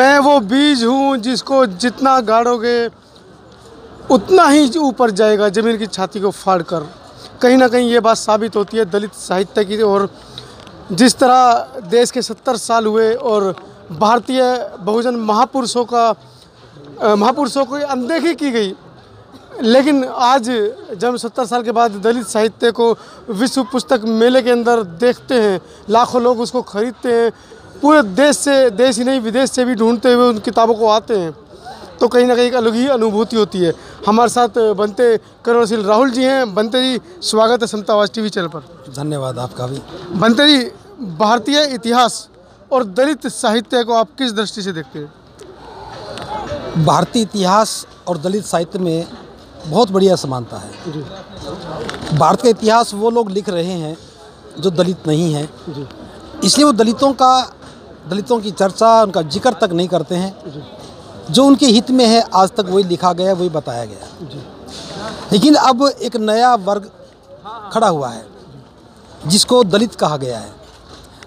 मैं वो बीज हूँ जिसको जितना गाड़ोगे उतना ही ऊपर जाएगा ज़मीन की छाती को फाड़ कर। कहीं ना कहीं ये बात साबित होती है दलित साहित्य की। और जिस तरह देश के 70 साल हुए और भारतीय बहुजन महापुरुषों की अनदेखी की गई, लेकिन आज जब 70 साल के बाद दलित साहित्य को विश्व पुस्तक मेले के अंदर देखते हैं, लाखों लोग उसको खरीदते हैं, पूरे देश से, देश ही नहीं विदेश से भी ढूंढते हुए उन किताबों को आते हैं, तो कहीं ना कहीं एक अलग ही अनुभूति होती है। हमारे साथ बनते करुणाशील राहुल जी हैं। बनते जी, स्वागत है समता आवाज़ टीवी चैनल पर। धन्यवाद आपका भी। बनते जी, भारतीय इतिहास और दलित साहित्य को आप किस दृष्टि से देखते हैं? भारतीय इतिहास और दलित साहित्य में बहुत बढ़िया समानता है जी। भारत का इतिहास वो लोग लिख रहे हैं जो दलित नहीं हैं जी। इसलिए वो दलितों की चर्चा, उनका जिक्र तक नहीं करते हैं। जी। जो उनके हित में है आज तक वही लिखा गया, वही बताया गया। जी। लेकिन अब एक नया वर्ग खड़ा हुआ है जिसको दलित कहा गया है,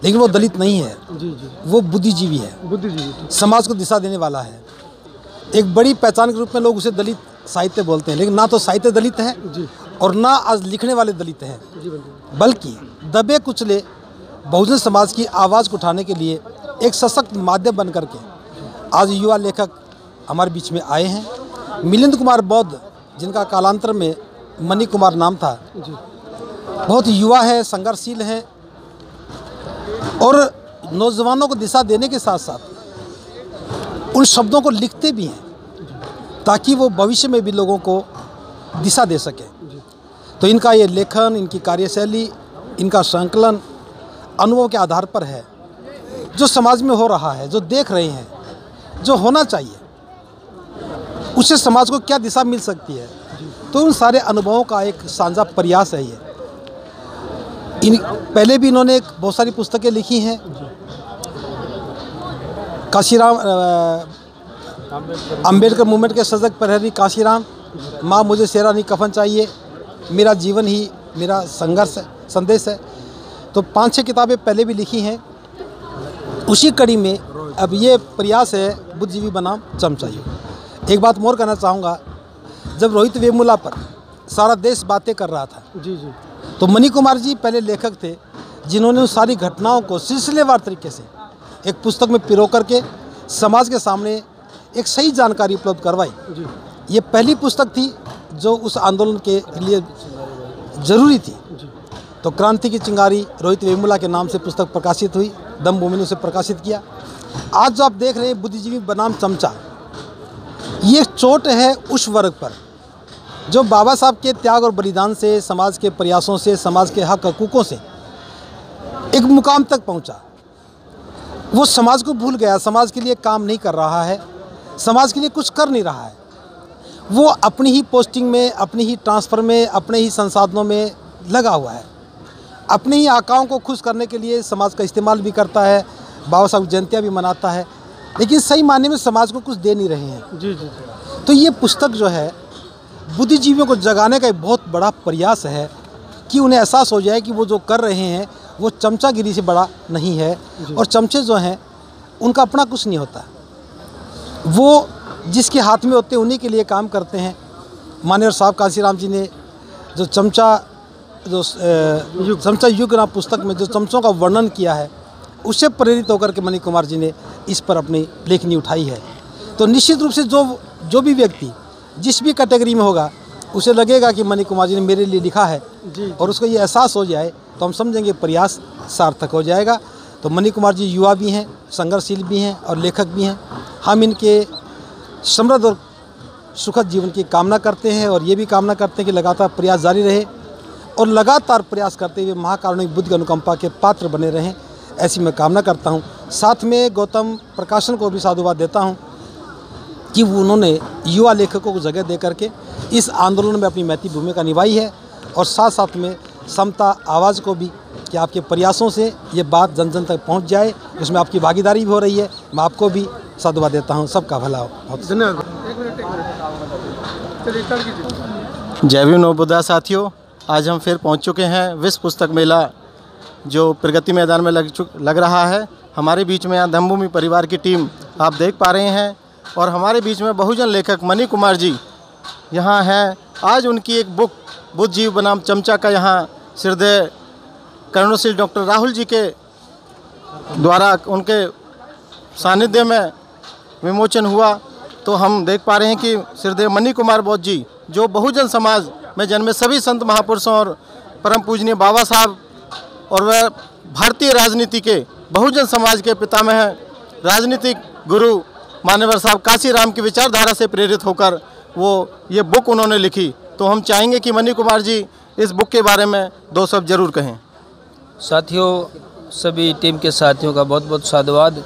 लेकिन वो दलित नहीं है। जी। जी। वो बुद्धिजीवी है, बुद्धिजीवी, समाज को दिशा देने वाला है। एक बड़ी पहचान के रूप में लोग उसे दलित साहित्य बोलते हैं, लेकिन ना तो साहित्य दलित है जी। और ना आज लिखने वाले दलित हैं, जी, बल्कि दबे कुचले बहुजन समाज की आवाज़ को उठाने के लिए एक सशक्त माध्यम बन करके आज युवा लेखक हमारे बीच में आए हैं। मिलिंद कुमार बौद्ध, जिनका कालांतर में मणि कुमार नाम था, जी। बहुत युवा है, संघर्षशील है और नौजवानों को दिशा देने के साथ साथ उन शब्दों को लिखते भी हैं ताकि वो भविष्य में भी लोगों को दिशा दे सके। तो इनका ये लेखन, इनकी कार्यशैली, इनका संकलन अनुभव के आधार पर है। जो समाज में हो रहा है, जो देख रहे हैं, जो होना चाहिए, उससे समाज को क्या दिशा मिल सकती है, तो उन सारे अनुभवों का एक साझा प्रयास है ये। पहले भी इन्होंने बहुत सारी पुस्तकें लिखी हैं। काशीराम अंबेडकर मूवमेंट के सजग प्रहरी काशीराम, माँ मुझे शेरानी कफन चाहिए, मेरा जीवन ही मेरा संघर्ष संदेश है, तो 5-6 किताबें पहले भी लिखी हैं। उसी कड़ी में अब ये प्रयास है बुद्धिजीवी बनाम चमचा युग। एक बात और कहना चाहूँगा, जब रोहित वेमुला पर सारा देश बातें कर रहा था, जी जी, तो मणि कुमार जी पहले लेखक थे जिन्होंने उस सारी घटनाओं को सिलसिलेवार तरीके से एक पुस्तक में पिरो करके समाज के सामने एक सही जानकारी उपलब्ध करवाई। जी। ये पहली पुस्तक थी जो उस आंदोलन के लिए ज़रूरी थी। जी। तो क्रांति की चिंगारी रोहित वेमुला के नाम से पुस्तक प्रकाशित हुई, दम भूमि ने उसे प्रकाशित किया। आज जो आप देख रहे हैं बुद्धिजीवी बनाम चमचा, ये चोट है उस वर्ग पर जो बाबा साहब के त्याग और बलिदान से, समाज के प्रयासों से, समाज के हक हकूक़ों से एक मुकाम तक पहुंचा। वो समाज को भूल गया, समाज के लिए काम नहीं कर रहा है, समाज के लिए कुछ कर नहीं रहा है। वो अपनी ही पोस्टिंग में, अपनी ही ट्रांसफ़र में, अपने ही संसाधनों में लगा हुआ है। अपने ही आकाओं को खुश करने के लिए समाज का इस्तेमाल भी करता है, बाबा साहब जयंतियाँ भी मनाता है, लेकिन सही मायने में समाज को कुछ दे नहीं रहे हैं। जी जी। तो ये पुस्तक जो है बुद्धिजीवियों को जगाने का एक बहुत बड़ा प्रयास है कि उन्हें एहसास हो जाए कि वो जो कर रहे हैं वो चमचागिरी से बड़ा नहीं है, और चमचे जो हैं उनका अपना कुछ नहीं होता। वो जिसके हाथ में होते हैं उन्हीं के लिए काम करते हैं। माननीय साहब काशीराम जी ने जो चमचा युग नाम पुस्तक में जो चमचों का वर्णन किया है, उससे प्रेरित होकर के मणि कुमार जी ने इस पर अपनी लेखनी उठाई है। तो निश्चित रूप से जो भी व्यक्ति जिस भी कैटेगरी में होगा उसे लगेगा कि मणि कुमार जी ने मेरे लिए लिखा है जी। और उसको ये एहसास हो जाए तो हम समझेंगे प्रयास सार्थक हो जाएगा। तो मणि कुमार जी युवा भी हैं, संघर्षशील भी हैं और लेखक भी हैं। हम इनके समृद्ध और सुखद जीवन की कामना करते हैं और ये भी कामना करते हैं कि लगातार प्रयास जारी रहे और लगातार प्रयास करते हुए महाकारुणिक बुद्ध की अनुकंपा के पात्र बने रहें, ऐसी मैं कामना करता हूँ। साथ में गौतम प्रकाशन को भी साधुवाद देता हूँ कि उन्होंने युवा लेखकों को जगह दे करके इस आंदोलन में अपनी महती भूमिका निभाई है, और साथ साथ में समता आवाज़ को भी कि आपके प्रयासों से ये बात जन जन तक पहुंच जाए, उसमें आपकी भागीदारी भी हो रही है। मैं आपको भी साधुवाद देता हूं। सबका भला हो। बहुत धन्यवाद। जय भीम नवोदय साथियों, आज हम फिर पहुंच चुके हैं विश्व पुस्तक मेला जो प्रगति मैदान में लग रहा है। हमारे बीच में यहाँ धम्मभूमि परिवार की टीम आप देख पा रहे हैं और हमारे बीच में बहुजन लेखक मणि कुमार जी यहाँ हैं। आज उनकी एक बुक बुद्ध जीव बनाम चमचा का यहाँ श्रद्धेय कर्णशील डॉक्टर राहुल जी के द्वारा उनके सानिध्य में विमोचन हुआ। तो हम देख पा रहे हैं कि श्रद्धेय मणि कुमार बौद्ध जी जो बहुजन समाज में जन्मे सभी संत महापुरुषों और परम पूजनीय बाबा साहब और वह भारतीय राजनीति के बहुजन समाज के पितामह हैं, राजनीतिक गुरु मान्यवर साहब काशीराम की विचारधारा से प्रेरित होकर वो ये बुक उन्होंने लिखी। तो हम चाहेंगे कि मणि कुमार जी इस बुक के बारे में दो शब्द जरूर कहें। साथियों, सभी टीम के साथियों का बहुत बहुत साधुवाद।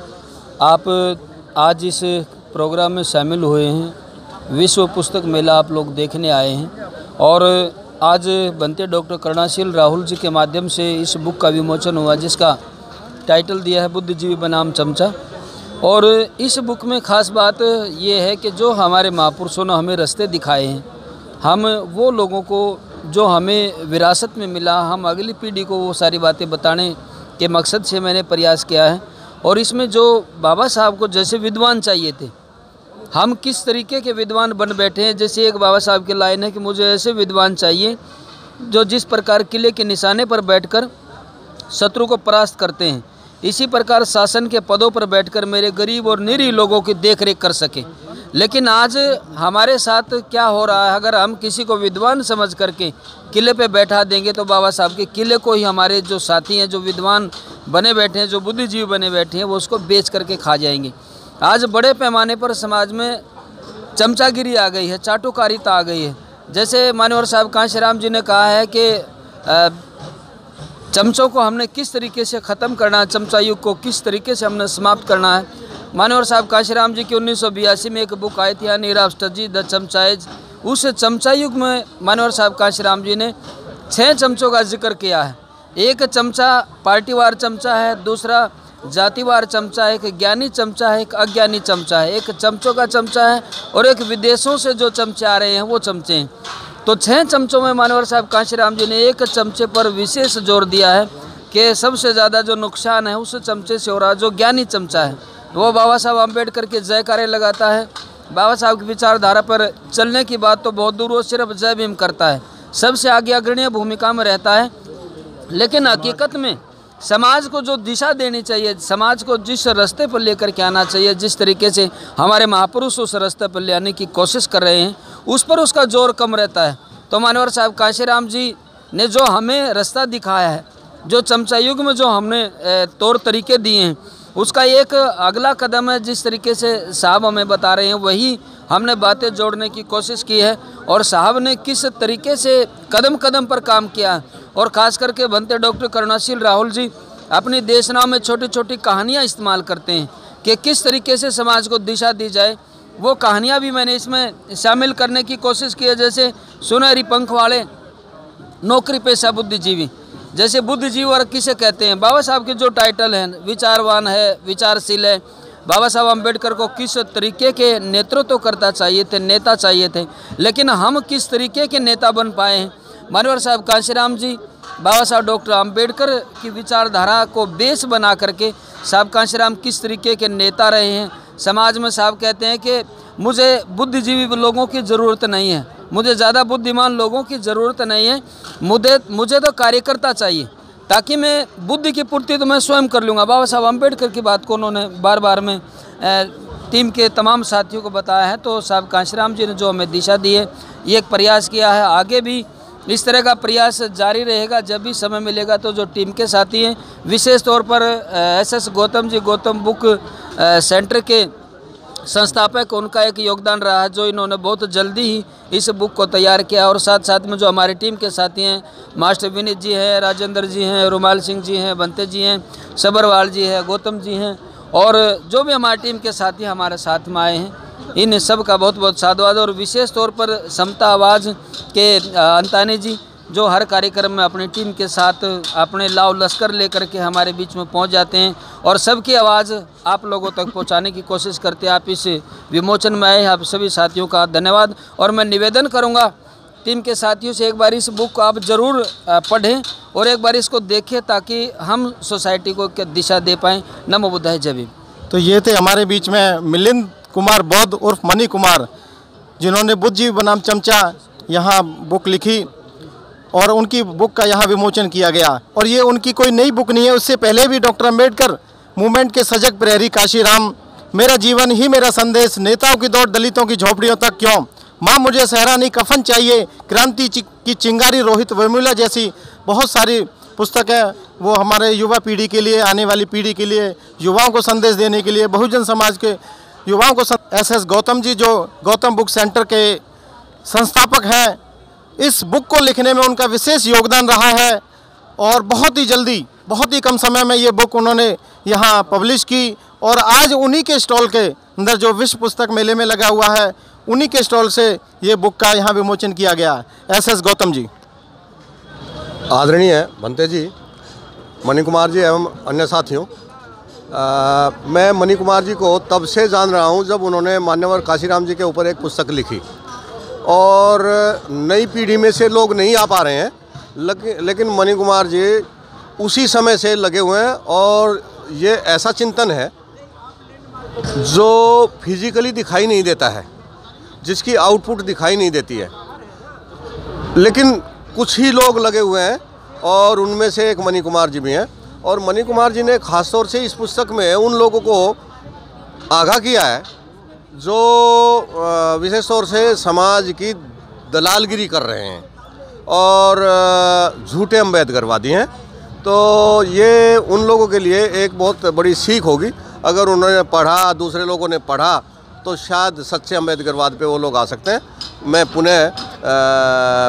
आप आज इस प्रोग्राम में शामिल हुए हैं। विश्व पुस्तक मेला आप लोग देखने आए हैं और आज बनते डॉक्टर कर्णशील राहुल जी के माध्यम से इस बुक का विमोचन हुआ जिसका टाइटल दिया है बुद्धिजीवी बनाम चमचा। और इस बुक में ख़ास बात ये है कि जो हमारे महापुरुषों ने हमें रास्ते दिखाए हैं, हम वो लोगों को जो हमें विरासत में मिला, हम अगली पीढ़ी को वो सारी बातें बताने के मकसद से मैंने प्रयास किया है। और इसमें जो बाबा साहब को जैसे विद्वान चाहिए थे, हम किस तरीके के विद्वान बन बैठे हैं। जैसे एक बाबा साहब की लाइन है कि मुझे ऐसे विद्वान चाहिए जो जिस प्रकार किले के निशाने पर बैठकर शत्रु को परास्त करते हैं, इसी प्रकार शासन के पदों पर बैठकर मेरे गरीब और निरीह लोगों की देखरेख कर सके। लेकिन आज हमारे साथ क्या हो रहा है, अगर हम किसी को विद्वान समझ करके किले पे बैठा देंगे तो बाबा साहब के किले को ही हमारे जो साथी हैं, जो विद्वान बने बैठे हैं, जो बुद्धिजीवी बने बैठे हैं, वो उसको बेच करके खा जाएंगे। आज बड़े पैमाने पर समाज में चमचागिरी आ गई है, चाटुकारिता आ गई है। जैसे मान्यवर साहब कांशीराम जी ने कहा है कि चमचों को हमने किस तरीके से ख़त्म करना है, चमचा युग को किस तरीके से हमने समाप्त करना है। मान्यवर साहब कांशीराम जी की 1982 में एक बुक आई थी नीरव स्टडी द चमचाइज। उस चमचा युग में मान्यवर साहब कांशीराम जी ने 6 चमचों का जिक्र किया है। एक चमचा पार्टीवार चमचा है, दूसरा जातिवार चमचा है, एक ज्ञानी चमचा है, एक अज्ञानी चमचा है, एक चमचों का चमचा है और एक विदेशों से जो चमचे आ रहे हैं वो चमचे हैं। तो 6 चमचों में मान्यवर साहब कांशीराम जी ने एक चमचे पर विशेष जोर दिया है कि सबसे ज़्यादा जो नुकसान है उस चमचे से हो रहा है। जो ज्ञानी चमचा है वो बाबा साहब अम्बेडकर के जयकारे लगाता है, बाबा साहब की विचारधारा पर चलने की बात तो बहुत दूर, वो सिर्फ जय भीम करता है, सबसे आगे अग्रणीय भूमिका में रहता है। लेकिन हकीकत में समाज को जो दिशा देनी चाहिए, समाज को जिस रास्ते पर लेकर के आना चाहिए, जिस तरीके से हमारे महापुरुष उस रास्ते पर ले आने की कोशिश कर रहे हैं, उस पर उसका जोर कम रहता है। तो मान्यवर साहब कांशीराम जी ने जो हमें रास्ता दिखाया है, जो चमचा युग में जो हमने तौर तरीके दिए हैं, उसका एक अगला कदम है। जिस तरीके से साहब हमें बता रहे हैं वही हमने बातें जोड़ने की कोशिश की है और साहब ने किस तरीके से कदम कदम पर काम किया। और ख़ास करके बनते डॉक्टर कर्णशील राहुल जी अपनी देशनाओं में छोटी छोटी कहानियाँ इस्तेमाल करते हैं कि किस तरीके से समाज को दिशा दी जाए। वो कहानियाँ भी मैंने इसमें शामिल करने की कोशिश की है। जैसे सुनहरी पंख वाले नौकरी पेशा बुद्धिजीवी, जैसे बुद्धिजीवी और किसे कहते हैं, बाबा साहब के जो टाइटल हैं, विचारवान है, विचारशील है। बाबा साहब अम्बेडकर को किस तरीके के नेतृत्व करता चाहिए थे, नेता चाहिए थे, लेकिन हम किस तरीके के नेता बन पाए हैं। मान्यवर साहब कांशीराम जी बाबा साहब डॉक्टर अम्बेडकर की विचारधारा को बेस बना करके साहब कांशीराम किस तरीके के नेता रहे हैं। समाज में साहब कहते हैं कि मुझे बुद्धिजीवी लोगों की ज़रूरत नहीं है, मुझे ज़्यादा बुद्धिमान लोगों की ज़रूरत नहीं है, मुझे तो कार्यकर्ता चाहिए, ताकि मैं बुद्धि की पूर्ति तो मैं स्वयं कर लूँगा। बाबा साहब अम्बेडकर की बात को उन्होंने बार बार में टीम के तमाम साथियों को बताया है। तो साहब कांशीराम जी ने जो हमें दिशा दी है, ये एक प्रयास किया है, आगे भी इस तरह का प्रयास जारी रहेगा। जब भी समय मिलेगा तो जो टीम के साथी हैं, विशेष तौर पर SS Gautam ji, Gautam book centre के संस्थापक, उनका एक योगदान रहा है जो इन्होंने बहुत जल्दी ही इस बुक को तैयार किया। और साथ साथ में जो हमारी टीम के साथी हैं, मास्टर विनीत जी हैं, राजेंद्र जी हैं, रुमाल सिंह जी हैं, बंते जी हैं, सबरवाल जी हैं, गौतम जी हैं, और जो भी हमारी टीम के साथी हमारे साथ में आए हैं, इन सब का बहुत बहुत साधुवाद। और विशेष तौर पर समता आवाज़ के अंतानी जी, जो हर कार्यक्रम में अपनी टीम के साथ अपने लाव लश्कर लेकर के हमारे बीच में पहुंच जाते हैं और सबकी आवाज़ आप लोगों तक पहुंचाने की कोशिश करते हैं। आप इस विमोचन में आए आप सभी साथियों का धन्यवाद। और मैं निवेदन करूंगा टीम के साथियों से एक बार इस बुक को आप ज़रूर पढ़ें और एक बार इसको देखें ताकि हम सोसाइटी को दिशा दे पाएँ। नमो बुद्धाय जय भीम। तो ये थे हमारे बीच में मिलिंद कुमार बौद्ध उर्फ मणि कुमार, जिन्होंने बुद्धिजीवी बनाम चमचा यहाँ बुक लिखी और उनकी बुक का यहाँ विमोचन किया गया। और ये उनकी कोई नई बुक नहीं है, उससे पहले भी डॉक्टर अम्बेडकर मूवमेंट के सजग प्रहरी काशीराम, मेरा जीवन ही मेरा संदेश, नेताओं की दौड़ दलितों की झोपड़ियों तक क्यों, माँ मुझे सहरानी कफन चाहिए, क्रांति की चिंगारी, रोहित वेमुला जैसी बहुत सारी पुस्तकें वो हमारे युवा पीढ़ी के लिए, आने वाली पीढ़ी के लिए, युवाओं को संदेश देने के लिए, बहुजन समाज के युवाओं को एस गौतम जी जो गौतम बुक सेंटर के संस्थापक हैं, इस बुक को लिखने में उनका विशेष योगदान रहा है और बहुत ही जल्दी, बहुत ही कम समय में ये बुक उन्होंने यहाँ पब्लिश की और आज उन्हीं के स्टॉल के अंदर जो विश्व पुस्तक मेले में लगा हुआ है, उन्हीं के स्टॉल से ये बुक का यहाँ विमोचन किया गया। एस गौतम जी। आदरणीय भंते जी, मणि कुमार जी एवं अन्य साथियों, मैं मणि कुमार जी को तब से जान रहा हूँ जब उन्होंने मान्यवर काशीराम जी के ऊपर एक पुस्तक लिखी और नई पीढ़ी में से लोग नहीं आ पा रहे हैं, लेकिन मणि कुमार जी उसी समय से लगे हुए हैं और ये ऐसा चिंतन है जो फिजिकली दिखाई नहीं देता है, जिसकी आउटपुट दिखाई नहीं देती है, लेकिन कुछ ही लोग लगे हुए हैं और उनमें से एक मणि कुमार जी भी हैं। और मणि कुमार जी ने ख़ास तौर से इस पुस्तक में उन लोगों को आगाह किया है जो विशेष तौर से समाज की दलालगिरी कर रहे हैं और झूठे अम्बेडकरवादी हैं। तो ये उन लोगों के लिए एक बहुत बड़ी सीख होगी। अगर उन्होंने पढ़ा, दूसरे लोगों ने पढ़ा, तो शायद सच्चे अम्बेडकरवाद पे वो लोग आ सकते हैं। मैं पुनः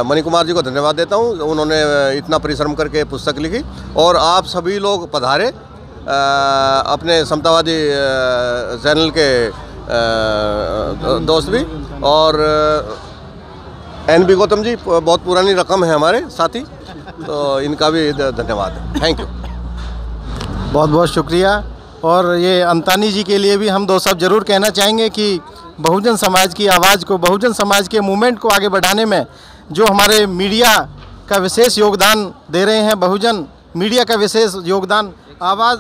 मणि कुमार जी को धन्यवाद देता हूँ, उन्होंने इतना परिश्रम करके पुस्तक लिखी। और आप सभी लोग पधारे, अपने समतावादी चैनल के दोस्त भी, और NB गौतम जी बहुत पुरानी रकम है हमारे साथी, तो इनका भी धन्यवाद। थैंक यू, बहुत बहुत शुक्रिया। और ये अंतानी जी के लिए भी हम दो शब्द जरूर कहना चाहेंगे कि बहुजन समाज की आवाज़ को, बहुजन समाज के मूवमेंट को आगे बढ़ाने में जो हमारे मीडिया का विशेष योगदान दे रहे हैं, बहुजन मीडिया का विशेष योगदान, आवाज़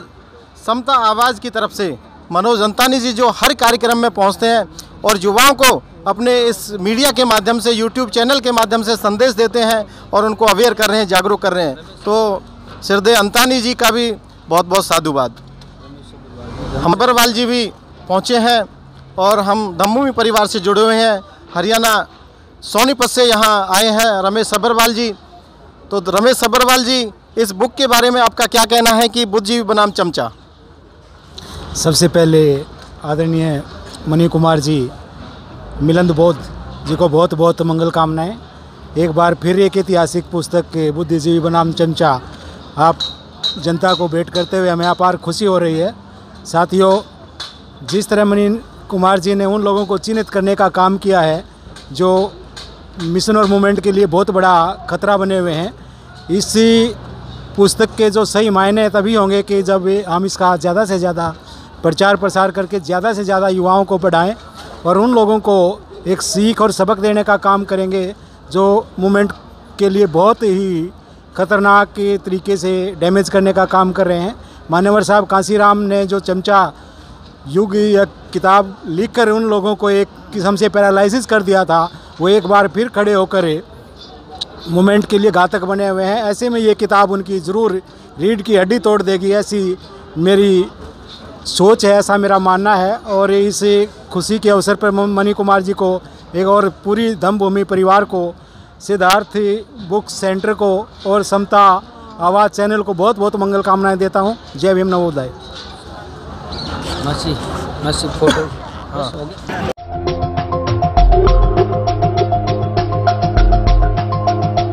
समता आवाज़ की तरफ से मनोज अंतानी जी जो हर कार्यक्रम में पहुंचते हैं और युवाओं को अपने इस मीडिया के माध्यम से, यूट्यूब चैनल के माध्यम से संदेश देते हैं और उनको अवेयर कर रहे हैं, जागरूक कर रहे हैं। तो श्रद्धेय अंतानी जी का भी बहुत बहुत साधुवाद। हम सब्बरवाल जी भी पहुँचे हैं और हम धम्मभूमि परिवार से जुड़े हुए हैं, हरियाणा सोनीपत से यहाँ आए हैं रमेश सब्बरवाल जी। तो रमेश सब्बरवाल जी, इस बुक के बारे में आपका क्या कहना है कि बुद्धिजीवी बनाम चमचा? सबसे पहले आदरणीय मणि कुमार जी, मिलिंद बौद्ध जी को बहुत बहुत मंगल कामनाएं। एक बार फिर एक ऐतिहासिक पुस्तक बुद्धिजीवी बनाम चमचा आप जनता को भेंट करते हुए हमें अपार खुशी हो रही है। साथियों, जिस तरह मणि कुमार जी ने उन लोगों को चिन्हित करने का काम किया है जो मिशन और मूवमेंट के लिए बहुत बड़ा खतरा बने हुए हैं, इसी पुस्तक के जो सही मायने तभी होंगे कि जब हम इसका ज़्यादा से ज़्यादा प्रचार प्रसार करके ज़्यादा से ज़्यादा युवाओं को पढ़ाएं और उन लोगों को एक सीख और सबक देने का काम करेंगे जो मूवमेंट के लिए बहुत ही खतरनाक तरीके से डैमेज करने का काम कर रहे हैं। मान्यवर साहब काशीराम ने जो चमचा युग या किताब लिखकर उन लोगों को एक किस्म से पैरालाइसिस कर दिया था, वो एक बार फिर खड़े होकर मूवमेंट के लिए घातक बने हुए हैं। ऐसे में ये किताब उनकी ज़रूर रीढ़ की हड्डी तोड़ देगी, ऐसी मेरी सोच है, ऐसा मेरा मानना है। और इस खुशी के अवसर पर मणि कुमार जी को एक और पूरी धम्मभूमि परिवार को, सिद्धार्थ बुक सेंटर को और समता आवाज़ चैनल को बहुत बहुत मंगल कामनाएं देता हूं। जय भीम, नवोदय। फोटो। हाँ।